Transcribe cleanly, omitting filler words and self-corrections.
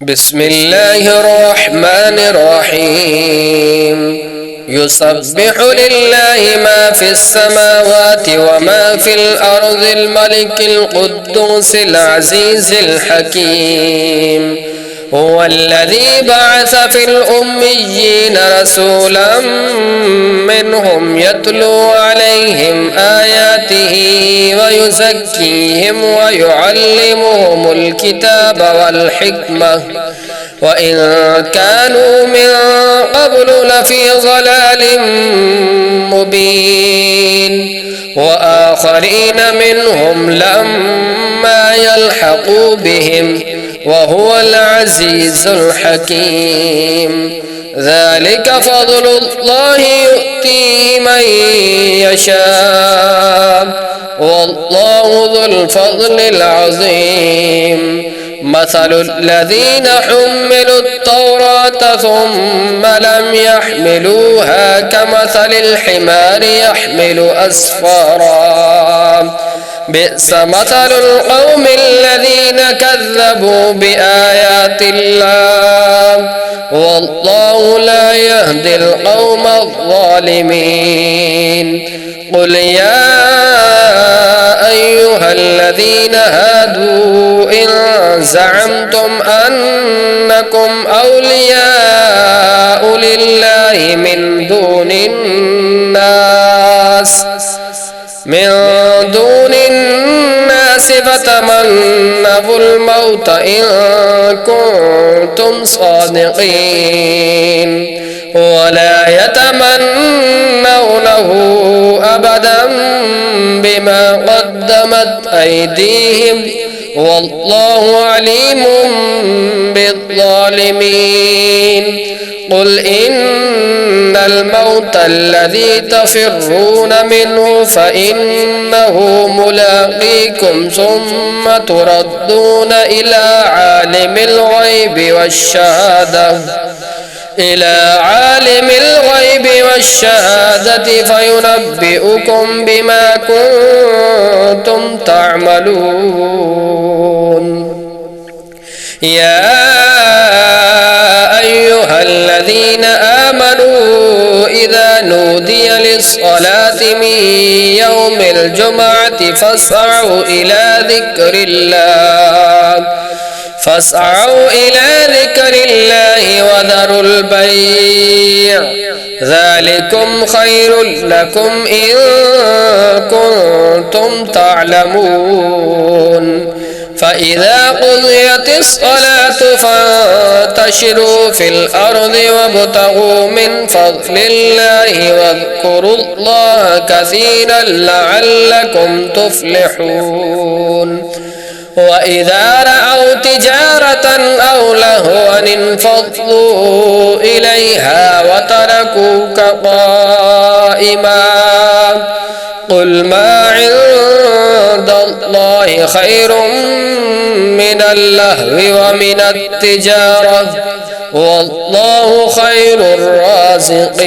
بسم الله الرحمن الرحيم يسبح لله ما في السماوات وما في الأرض الملك القدوس العزيز الحكيم هو الذي بعث في الأميين رسولا منهم يتلو عليهم آياته ويزكيهم ويعلمهم الكتاب والحكمة وإن كانوا من قبل لفي ضلال مبين وآخرين منهم لما يلحقوا بهم وهو العزيز الحكيم ذلك فضل الله يؤتيه من يشاء والله ذو الفضل العظيم مثل الذين حملوا التوراة ثم لم يحملوها كمثل الحمار يحمل أسفارا بئس مثل القوم الذين كذبوا بآيات الله والله لا يهدي القوم الظالمين قل يا أيها الذين هادوا إن زعمتم أنكم أولياء لله من دون الناس فتمنوا الموت إن كنتم صادقين ولا يتمنونه أبدا بما قدمت أيديهم والله عليم بالظالمين قل إن الموت الذي تفرون منه فإنه ملاقيكم ثم تردون إلى عالم الغيب والشهادة فينبئكم بما كنتم تعملون يا أيها الذين آمنوا إذا نودي للصلاة من يوم الجمعة فاسعوا إلى ذكر الله وذروا البيع ذلكم خير لكم إن كنتم تعلمون فإذا قضيت الصلاة فانتشروا في الأرض وابتغوا من فضل الله واذكروا الله كثيرا لعلكم تفلحون وإذا رأوا تجارة أو لهوا انفضوا إليها وتركوك قائما قل ما عند الله خير من اللهو ومن التجارة والله خير الرازقين